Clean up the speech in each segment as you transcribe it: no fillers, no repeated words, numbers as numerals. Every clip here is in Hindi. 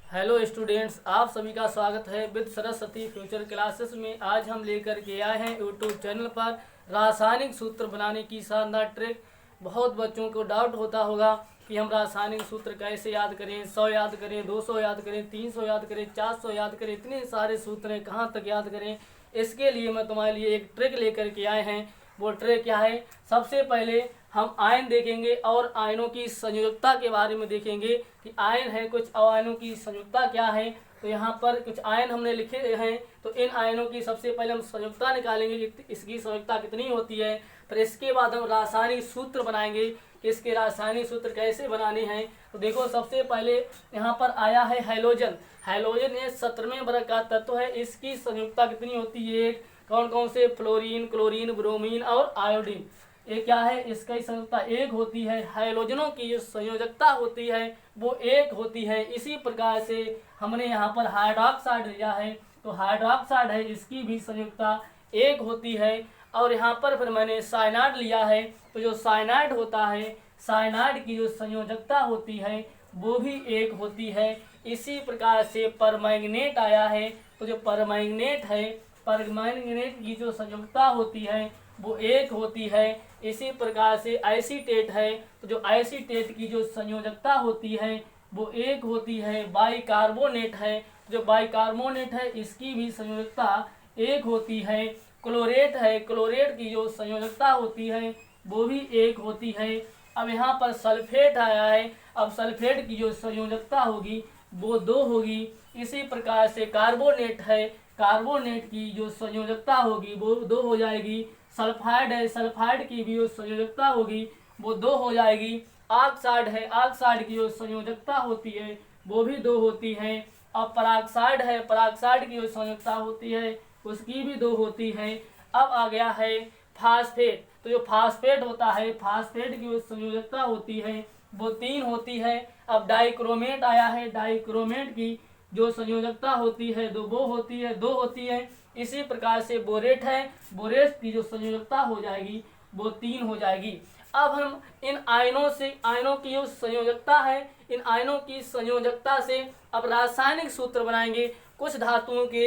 हेलो स्टूडेंट्स, आप सभी का स्वागत है विद सरस्वती फ्यूचर क्लासेस में। आज हम लेकर के आए हैं यूट्यूब चैनल पर रासायनिक सूत्र बनाने की शानदार ट्रिक। बहुत बच्चों को डाउट होता होगा कि हम रासायनिक सूत्र कैसे याद करें, 100 याद करें, 200 याद करें, 300 याद करें, 400 याद करें, इतने सारे सूत्र हैं, कहाँ तक याद करें। इसके लिए मैं तुम्हारे लिए एक ट्रिक लेकर के आए हैं। वो ट्रिक क्या है? सबसे पहले हम आयन देखेंगे और आयनों की संयोजकता के बारे में देखेंगे कि आयन है, कुछ आयनों की संयोजकता क्या है। तो यहाँ पर कुछ आयन हमने लिखे हैं, तो इन आयनों की सबसे पहले हम संयोजकता निकालेंगे कि इसकी संयोजकता कितनी होती है। फिर इसके बाद हम रासायनिक सूत्र बनाएंगे कि इसके रासायनिक सूत्र कैसे बनाने हैं। तो देखो, सबसे पहले यहाँ पर आया है हैलोजन। हैलोजन ये 17वें वर्ग का तत्व है। इसकी संयोजकता कितनी होती है? कौन कौन से? फ्लोरीन, क्लोरीन, ब्रोमीन और आयोडीन। ये क्या है? इसकी संयोजकता एक होती है। हैलोजनों की जो संयोजकता होती है वो एक होती है। इसी प्रकार से हमने यहाँ पर हाइड्रोक्साइड लिया है, तो हाइड्रोक्साइड है, इसकी भी संयोजकता एक होती है। और यहाँ पर फिर मैंने साइनाइड लिया है, तो जो साइनाइड होता है, साइनाइड की जो संयोजकता होती है वो भी एक होती है। इसी प्रकार से परमैंगनेट आया है, तो जो परमैंगनेट है, परमैंगनेट की जो संयोजकता होती है वो एक होती है। इसी प्रकार से एसीटेट है, तो जो एसीटेट की जो संयोजकता होती है वो एक होती है। बाइकार्बोनेट है, जो बाइकार्बोनेट है, इसकी भी संयोजकता एक होती है। क्लोरेट है, क्लोरेट की जो संयोजकता होती है वो भी एक होती है। अब यहाँ पर सल्फेट आया है, अब सल्फेट की जो संयोजकता होगी वो दो होगी। इसी प्रकार से कार्बोनेट है, कार्बोनेट की जो संयोजकता होगी वो दो हो जाएगी। सल्फाइड है, सल्फाइड की भी जो संयोजकता होगी वो दो हो जाएगी। ऑक्साइड है, ऑक्साइड की जो संयोजकता होती है वो भी दो होती है। अब पराक्साइड है, पराक्साइड की जो संयोजकता होती है उसकी भी दो होती है। अब आ गया है फास्फेट, तो जो फास्फेट होता है, फास्फेट की जो संयोजकता होती है वो तीन होती है। अब डाइक्रोमेट आया है, डाइक्रोमेट की जो संयोजकता होती है वो होती है, दो होती है। इसी प्रकार से बोरेट है, बोरेट की जो संयोजकता हो जाएगी वो तीन हो जाएगी। अब हम इन आयनों से, आयनों की जो संयोजकता है, इन आयनों की संयोजकता से अब रासायनिक सूत्र बनाएंगे। कुछ धातुओं के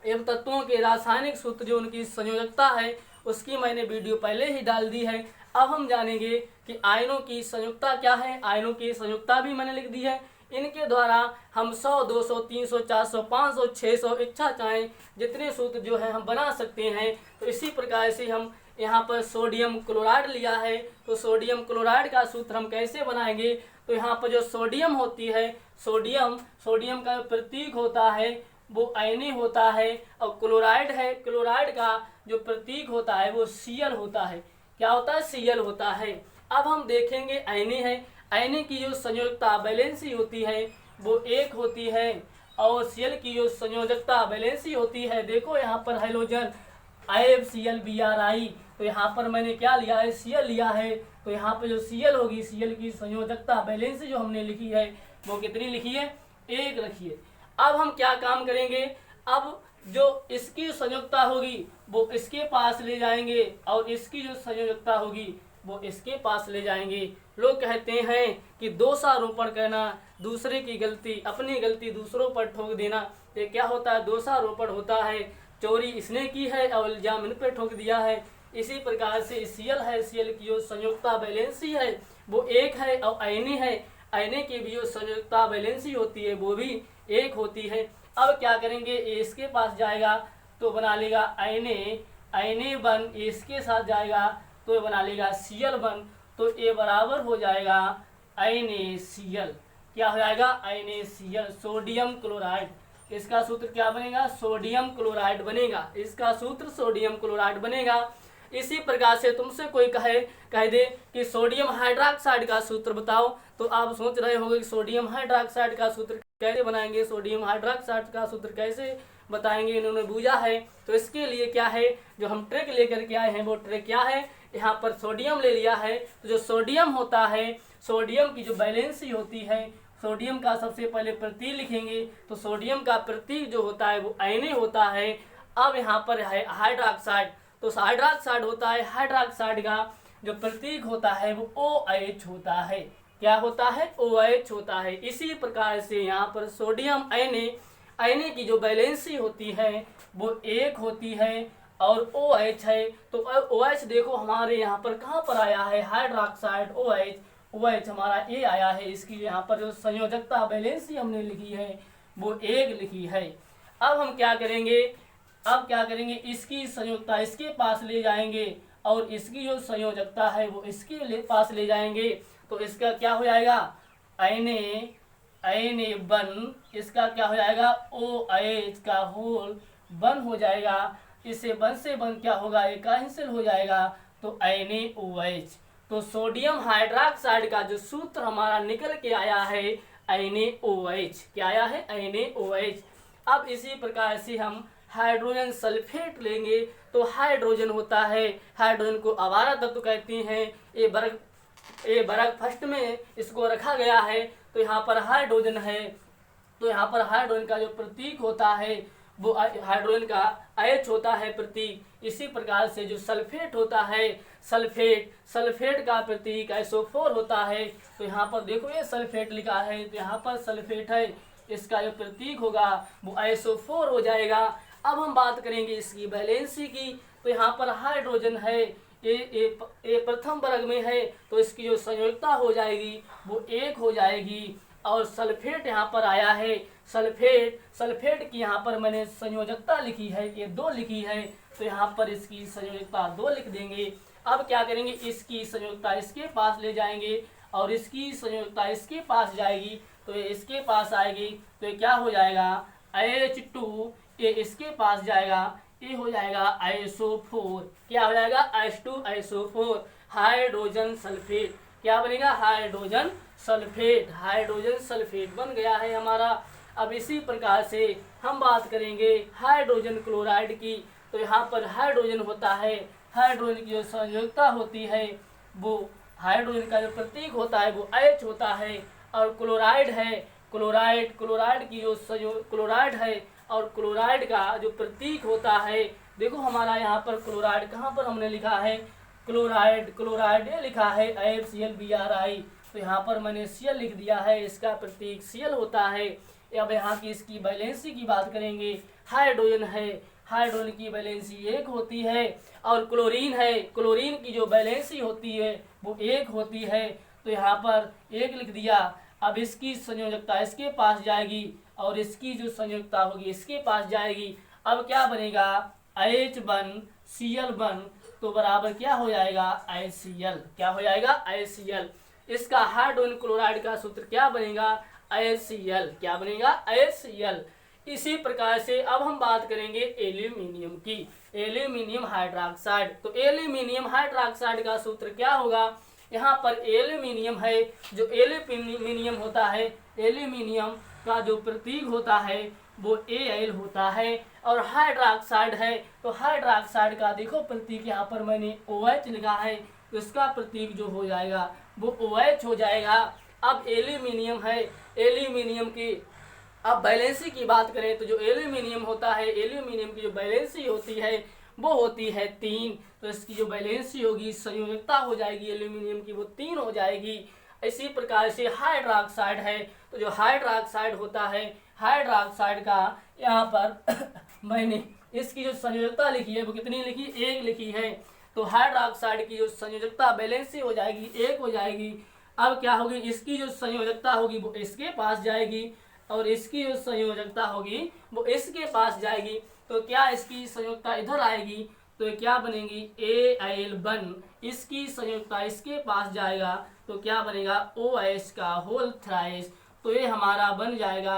एवं तत्वों के रासायनिक सूत्र जो उनकी संयोजकता है उसकी मैंने वीडियो पहले ही डाल दी है। अब हम जानेंगे कि आयनों की संयुक्ता क्या है। आयनों की संयुक्ता भी मैंने लिख दी है। इनके द्वारा हम 100, 200, 300, 400, 500, 600 इच्छा चाहें जितने सूत्र जो है हम बना सकते हैं। तो इसी प्रकार से हम यहाँ पर सोडियम क्लोराइड लिया है, तो सोडियम क्लोराइड का सूत्र हम कैसे बनाएंगे। तो यहाँ पर जो सोडियम होती है, सोडियम, सोडियम का प्रतीक होता है वो Na होता है। और क्लोराइड है, क्लोराइड का जो प्रतीक होता है वो Cl होता है। क्या होता है? Cl होता है। अब हम देखेंगे Na है, Na की जो संयोजकता वैलेंसी होती है वो एक होती है और Cl की जो संयोजकता वैलेंसी होती है। देखो यहाँ पर हाइड्रोजन IFCl, तो यहाँ पर मैंने क्या लिया है? Cl लिया है। तो यहाँ पर जो Cl होगी, Cl की संयोजकता वैलेंसी जो हमने लिखी है वो कितनी लिखी है? एक रखिए। अब हम क्या काम करेंगे? अब जो इसकी संयोजकता होगी वो इसके पास ले जाएंगे और इसकी जो संयोजकता होगी वो इसके पास ले जाएंगे। लोग कहते हैं कि दोषारोपण करना, दूसरे की गलती, अपनी गलती दूसरों पर ठोक देना, ये क्या होता है? दोषारोपण होता है। चोरी इसने की है और इल्जाम इन पर ठोक दिया है। इसी प्रकार से Cl है, Cl की जो संयोजकता वैलेंसी है वो एक है और Na है, Na की भी जो संयोजकता वैलेंसी होती है वो भी एक होती है। अब क्या करेंगे? ये इसके पास जाएगा तो बना लेगा Na1, इसके साथ जाएगा तो ये बना लेगा Cl1, तो ये बराबर हो जाएगा NaCl। क्या हो जाएगा? NaCl, sodium chloride. इसका सूत्र क्या बनेगा? सोडियम क्लोराइड बनेगा। इसका सूत्र सोडियम क्लोराइड बनेगा। इसी प्रकार से तुमसे कोई कह दे कि सोडियम हाइड्रोक्साइड का सूत्र बताओ, तो आप सोच रहे होंगे कि सोडियम हाइड्रोक्साइड का सूत्र कैसे बनाएंगे, सोडियम हाइड्रोक्साइड का सूत्र कैसे बताएंगे, इन्होंने बूझा है। तो इसके लिए क्या है, जो हम ट्रिक लेकर के आए हैं वो ट्रिक क्या है? यहाँ पर सोडियम ले लिया है, तो जो सोडियम होता है, सोडियम की जो वैलेंसी होती है, सोडियम का सबसे पहले प्रतीक लिखेंगे, तो सोडियम का प्रतीक जो होता है वो Na होता है। अब यहाँ पर है हाइड्रोक्साइड, तो हाइड्रोक्साइड होता है, हाइड्रोक्साइड का जो प्रतीक होता है वो OH होता है। क्या होता है, OH होता है। इसी प्रकार से यहाँ पर सोडियम Na की जो वैलेंसी होती है वो 1 होती है और OH है। तो OH देखो हमारे यहाँ पर कहाँ पर आया है, हाइड्रोक्साइड OH हमारा A आया है। इसकी यहाँ पर जो संयोजकता वैलेंसी हमने लिखी है वो 1 लिखी है। अब हम क्या करेंगे, इसकी संयोजकता इसके पास ले जाएंगे और इसकी जो संयोजकता है वो इसके पास ले जाएंगे। तो इसका क्या हो जाएगा, Na इसका क्या हो जाएगा, OH का होल 1 हो जाएगा। इससे 1 से 1 क्या होगा, ये कैंसिल हो जाएगा, तो NaOH। तो सोडियम हाइड्रोक्साइड का जो सूत्र हमारा निकल के आया है NaOH, क्या आया है, NaOH। अब इसी प्रकार से हम हाइड्रोजन सल्फेट लेंगे। तो हाइड्रोजन होता है, हाइड्रोजन को आवारा तत्व कहते हैं। ये वर्ग फर्स्ट में इसको रखा गया है। तो यहाँ पर हाइड्रोजन है, तो यहाँ पर हाइड्रोजन का जो प्रतीक होता है वो हाइड्रोजन का H होता है प्रतीक। इसी प्रकार से जो सल्फेट होता है, सल्फेट का प्रतीक SO4 होता है। तो यहाँ पर देखो ये सल्फेट लिखा है, तो यहाँ पर सल्फेट है, इसका जो प्रतीक होगा वो SO4 हो जाएगा। अब हम बात करेंगे इसकी वैलेंसी की। तो यहाँ पर हाइड्रोजन है, ये प्रथम वर्ग में है, तो इसकी जो संयोजकता हो जाएगी वो 1 हो जाएगी। और सल्फेट यहाँ पर आया है, सल्फेट की यहाँ पर मैंने संयोजकता लिखी है, ये 2 लिखी है, तो यहाँ पर इसकी संयोजकता 2 लिख देंगे। अब क्या करेंगे, इसकी संयोजकता इसके पास ले जाएंगे और इसकी संयोजकता इसके पास जाएगी, तो ये इसके पास आएगी, तो ये क्या हो जाएगा, H2, ये इसके पास जाएगा, ये हो जाएगा SO4। क्या हो जाएगा, H2SO4, हाइड्रोजन सल्फेट। क्या बनेगा, हाइड्रोजन सल्फेट बन गया है हमारा। अब इसी प्रकार से हम बात करेंगे हाइड्रोजन क्लोराइड की। तो यहाँ पर हाइड्रोजन होता है, हाइड्रोजन की जो संयोजकता होती है वो, हाइड्रोजन का जो प्रतीक होता है वो H होता है। और क्लोराइड है, क्लोराइड की जो क्लोराइड है, और क्लोराइड का जो प्रतीक होता है, देखो हमारा यहाँ पर क्लोराइड कहाँ पर हमने लिखा है, क्लोराइड ये लिखा है AlClBrI। तो यहाँ पर मैंने Cl लिख दिया है, इसका प्रतीक Cl होता है। अब यहाँ की इसकी वैलेंसी की बात करेंगे, हाइड्रोजन है, हाइड्रोजन की वैलेंसी 1 होती है। और क्लोरीन है, क्लोरीन की जो वैलेंसी होती है वो 1 होती है, तो यहाँ पर 1 लिख दिया। अब इसकी संयोजकता इसके पास जाएगी और इसकी जो संयोजकता होगी इसके पास जाएगी। अब क्या बनेगा, H1Cl1, तो बराबर क्या हो जाएगा, HCl। क्या हो जाएगा, HCl। इसका हाइड्रोजन क्लोराइड का सूत्र क्या बनेगा, HCl। क्या बनेगा, HCl। इसी प्रकार से अब हम बात करेंगे एल्यूमिनियम की, एल्यूमिनियम हाइड्रोक्साइड। तो एल्यूमिनियम हाइड्रोक्साइड का सूत्र क्या होगा, यहाँ पर एल्यूमिनियम है, जो एल्यूमिनियम होता है, एल्यूमिनियम का जो प्रतीक होता है वो Al होता है। और हाइड्रोक्साइड है, तो हाइड्रोक्साइड का देखो प्रतीक यहाँ पर मैंने OH लिखा है, तो इसका प्रतीक जो हो जाएगा वो OH हो जाएगा। अब एल्यूमिनियम है, एल्यूमिनियम की अब वैलेंसी की बात करें तो जो एल्यूमिनियम होता है, एल्यूमिनियम की जो वैलेंसी होती है वो होती है 3। तो इसकी जो वैलेंसी होगी, संयोजकता हो जाएगी एल्यूमिनियम की, वो 3 हो जाएगी। इसी प्रकार से हाइड्रोक्साइड है, तो जो हाइड्रोक्साइड होता है, हाइड्रोक्साइड का यहाँ पर मैंने इसकी जो संयोजकता लिखी है वो कितनी लिखी, 1 लिखी है। तो हाइड्रोक्साइड की जो संयोजकता वैलेंसी हो जाएगी 1 हो जाएगी। अब क्या होगी, इसकी जो संयोजकता होगी वो इसके पास जाएगी और इसकी जो संयोजकता होगी वो इसके पास जाएगी। तो क्या इसकी संयोजकता इधर आएगी, तो क्या बनेगी, Al1, इसकी संयोजकता इसके पास जाएगा, तो क्या बनेगा, OH का होल थ्राइस। तो ये हमारा बन जाएगा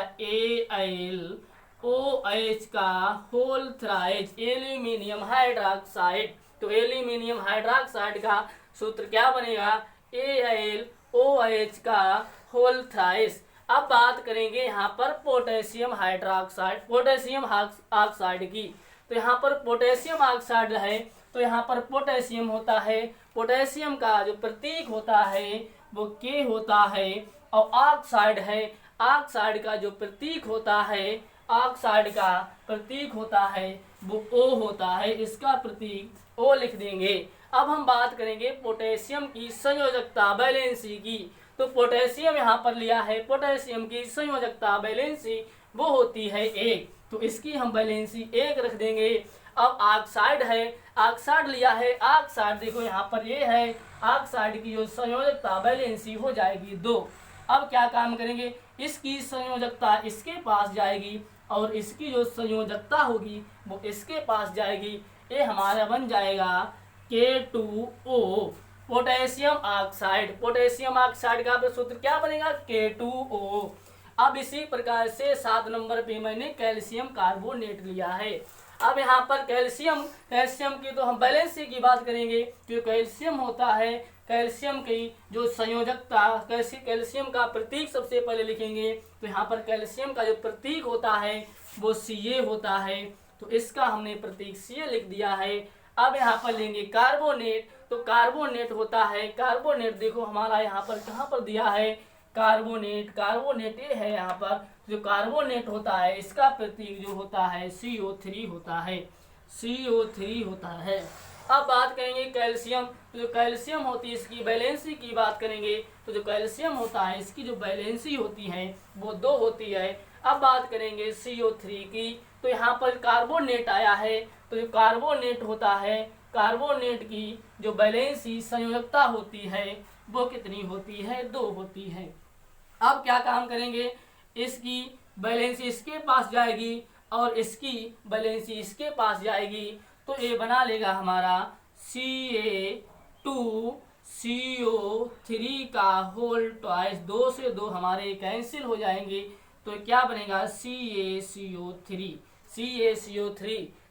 AlOH का होल थ्राइस, एल्यूमिनियम हाइड्रोक्साइड। तो एल्यूमिनियम हाइड्रोक्साइड का सूत्र क्या बनेगा, AlOH का होल थ्राइस। अब बात करेंगे यहाँ पर पोटेशियम हाइड्रोक्साइड, पोटेशियम ऑक्साइड की। तो यहाँ पर पोटेशियम ऑक्साइड है, तो यहाँ पर पोटेशियम होता है, पोटेशियम का जो प्रतीक होता है वो K होता है। और ऑक्साइड है, ऑक्साइड का जो प्रतीक होता है, ऑक्साइड का प्रतीक होता है वो O होता है, इसका प्रतीक O लिख देंगे। अब हम बात करेंगे पोटेशियम की संयोजकता वैलेंसी की। तो पोटेशियम यहाँ पर लिया है, पोटेशियम की संयोजकता वैलेंसी वो होती है 1, तो इसकी हम वैलेंसी 1 रख देंगे। अब ऑक्साइड है, ऑक्साइड लिया है, ऑक्साइड देखो यहाँ पर ये है, ऑक्साइड की जो संयोजकता वैलेंसी हो जाएगी 2। अब क्या काम करेंगे, इसकी संयोजकता इसके पास जाएगी और इसकी जो संयोजकता होगी वो इसके पास जाएगी। ये हमारा बन जाएगा K2O, potassium oxide. Potassium oxide का सूत्र क्या बनेगा, K2O। अब इसी प्रकार से 7 नंबर पे मैंने कैल्शियम कार्बोनेट लिया है। अब यहाँ पर कैल्शियम की तो हम वैलेंसी की बात करेंगे। जो कैल्शियम होता है, कैल्शियम की जो संयोजकता, कैल्शियम का प्रतीक सबसे पहले लिखेंगे। तो यहाँ पर कैल्शियम का जो प्रतीक होता है वो Ca होता है, तो इसका हमने प्रतीक Ca लिख दिया है। अब यहाँ पर लेंगे कार्बोनेट, तो कार्बोनेट होता है, कार्बोनेट देखो हमारा यहाँ पर कहाँ पर दिया है, कार्बोनेट ये है यहाँ पर। जो कार्बोनेट होता है इसका प्रतीक जो होता है CO3 होता है, CO3 होता है। अब बात करेंगे कैल्शियम, तो जो कैल्शियम होती है इसकी वैलेंसी की बात करेंगे। तो जो कैल्शियम होता है इसकी जो वैलेंसी होती है वो 2 होती है। अब बात करेंगे CO3 की, तो यहाँ पर कार्बोनेट आया है, तो जो कार्बोनेट होता है, कार्बोनेट की जो वैलेंसी संयोजकता होती है वो कितनी होती है, 2 होती है। अब क्या काम करेंगे, इसकी वैलेंसी इसके पास जाएगी और इसकी वैलेंसी इसके पास जाएगी, तो ये बना लेगा हमारा Ca2CO3 का होल ट्वाइस, 2 से 2 हमारे कैंसिल हो जाएंगे, तो क्या बनेगा CaCO3,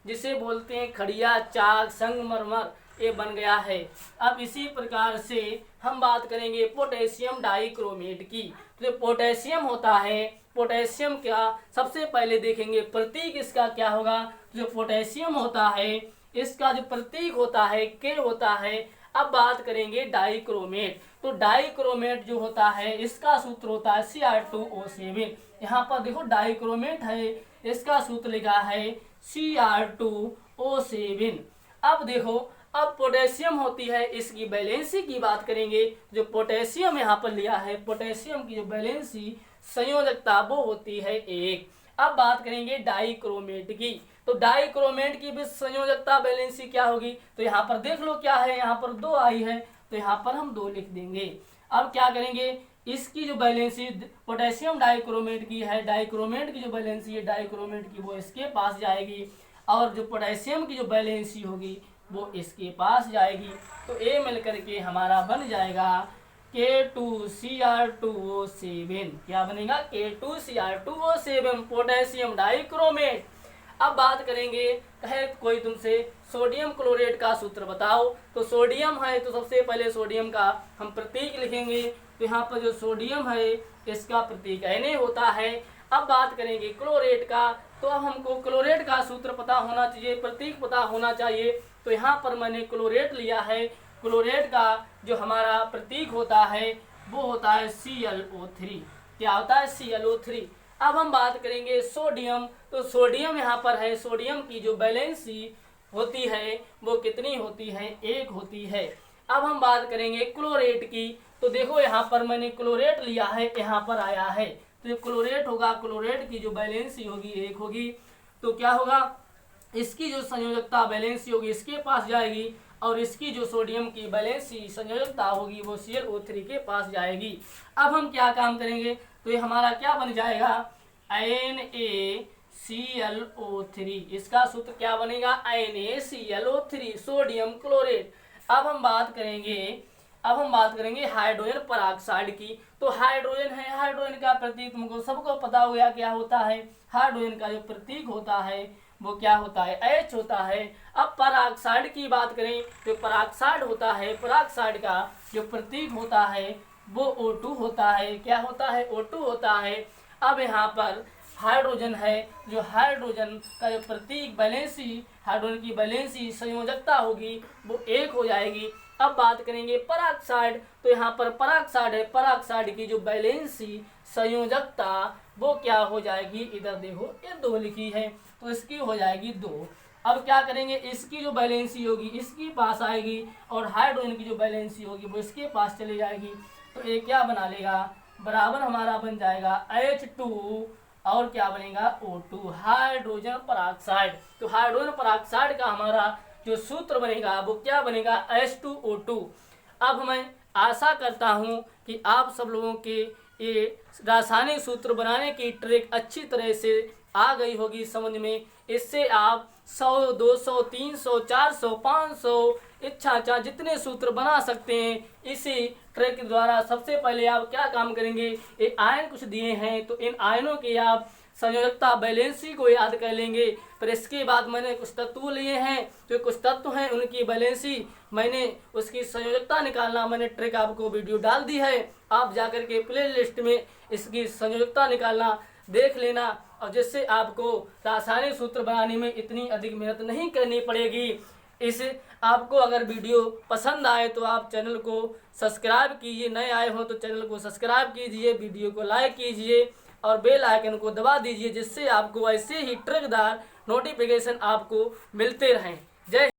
जिसे बोलते हैं खड़िया, चाक, संगमरमर, ये बन गया है। अब इसी प्रकार से हम बात करेंगे पोटेशियम डाइक्रोमेट की। तो जो पोटेशियम होता है, पोटेशियम का सबसे पहले देखेंगे प्रतीक इसका क्या होगा। जो पोटेशियम होता है इसका जो प्रतीक होता है K होता है। अब बात करेंगे डाइक्रोमेट, तो डाइक्रोमेट जो होता है इसका सूत्र होता है Cr2O7। यहाँ पर देखो डाइक्रोमेट है, इसका सूत्र लिखा है Cr2O7। अब देखो, अब पोटेशियम होती है इसकी वैलेंसी की बात करेंगे। जो पोटेशियम यहाँ पर लिया है, पोटेशियम की जो वैलेंसी संयोजकता वो होती है 1। अब बात करेंगे डाइक्रोमेट की, तो डाइक्रोमेट की भी संयोजकता वैलेंसी क्या होगी, तो यहाँ पर देख लो क्या है, यहाँ पर 2 आई है, तो यहाँ पर हम 2 लिख देंगे। अब क्या करेंगे, इसकी जो वैलेंसी पोटेशियम डाइक्रोमेट की है, डाइक्रोमेट की जो वैलेंसी है डाइक्रोमेट की वो इसके पास जाएगी और जो पोटेशियम की जो वैलेंसी होगी वो इसके पास जाएगी। तो ये मिल करके हमारा बन जाएगा K2Cr2O7। क्या बनेगा, K2Cr2O7 पोटेशियम डाइक्रोमेट। अब बात करेंगे, कहे कोई तुमसे सोडियम क्लोरेट का सूत्र बताओ, तो सोडियम है तो सबसे पहले सोडियम का हम प्रतीक लिखेंगे। तो यहाँ पर जो सोडियम है इसका प्रतीक Na होता है। अब बात करेंगे क्लोरेट का, तो अब हमको क्लोरेट का सूत्र पता होना चाहिए, प्रतीक पता होना चाहिए। तो यहाँ पर मैंने क्लोरेट लिया है, क्लोरेट का जो हमारा प्रतीक होता है वो होता है ClO3। क्या होता है, ClO3। अब हम बात करेंगे सोडियम, तो सोडियम यहाँ पर है, सोडियम की जो वैलेंसी होती है वो कितनी होती है, 1 होती है। अब हम बात करेंगे क्लोरेट की, तो देखो यहाँ पर मैंने क्लोरेट लिया है, यहाँ पर आया है, तो जो क्लोरेट होगा, क्लोरेट की जो वैलेंसी होगी 1 होगी। तो क्या होगा, इसकी जो संयोजकता वैलेंसी होगी इसके पास जाएगी और इसकी जो सोडियम की वैलेंसी संयोजकता होगी वो ClO3 के पास जाएगी। अब हम क्या काम करेंगे, तो ये हमारा क्या बन जाएगा, NaClO3। इसका सूत्र क्या बनेगा, NaClO3, सोडियम क्लोरेट। अब हम बात करेंगे हाइड्रोजन परऑक्साइड की। तो हाइड्रोजन है, हाइड्रोजन का प्रतीक तुमको सबको पता हो गया क्या होता है। हाइड्रोजन का जो प्रतीक होता है वो क्या होता है, H होता है। अब परऑक्साइड की बात करें, तो परऑक्साइड होता है, परऑक्साइड का जो प्रतीक होता है वो O2 होता है। क्या होता है, O2 होता है। अब यहाँ पर हाइड्रोजन है, जो हाइड्रोजन का जो प्रतीक वैलेंसी, हाइड्रोजन की वैलेंसी संयोजकता होगी वो 1 हो जाएगी। अब बात करेंगे परऑक्साइड, तो यहाँ पर परऑक्साइड है, परऑक्साइड की जो वैलेंसी संयोजकता वो क्या हो जाएगी, इधर देखो ये 2 लिखी है, तो इसकी हो जाएगी 2। अब क्या करेंगे, इसकी जो वैलेंसी होगी इसके पास आएगी और हाइड्रोजन की जो वैलेंसी होगी वो इसके पास चली जाएगी। तो ये क्या बना लेगा, बराबर हमारा बन जाएगा H2 और क्या बनेगा O2, हाइड्रोजन पराक्साइड। तो हाइड्रोजन पराक्साइड का हमारा जो सूत्र बनेगा वो क्या बनेगा, H2O2। अब मैं आशा करता हूँ कि आप सब लोगों के ये रासायनिक सूत्र बनाने की ट्रिक अच्छी तरह से आ गई होगी समझ में। इससे आप 100, 200, 300, 400, 500 इच्छा चाह जितने सूत्र बना सकते हैं इसी ट्रिक के द्वारा। सबसे पहले आप क्या काम करेंगे, ये आयन कुछ दिए हैं तो इन आयनों की आप संयोजकता बैलेंसी को याद कर लेंगे। फिर इसके बाद मैंने कुछ तत्व लिए हैं, तो कुछ तत्व हैं उनकी बैलेंसी मैंने उसकी संयोजकता निकालना मैंने ट्रिक आपको वीडियो डाल दी है, आप जाकर के प्ले लिस्ट में इसकी संयोजकता निकालना देख लेना, और जिससे आपको रासायनिक सूत्र बनाने में इतनी अधिक मेहनत नहीं करनी पड़ेगी। इस आपको अगर वीडियो पसंद आए तो आप चैनल को सब्सक्राइब कीजिए, नए आए हो तो चैनल को सब्सक्राइब कीजिए, वीडियो को लाइक कीजिए और बेल आइकन को दबा दीजिए, जिससे आपको ऐसे ही ट्रिकदार नोटिफिकेशन आपको मिलते रहें। जय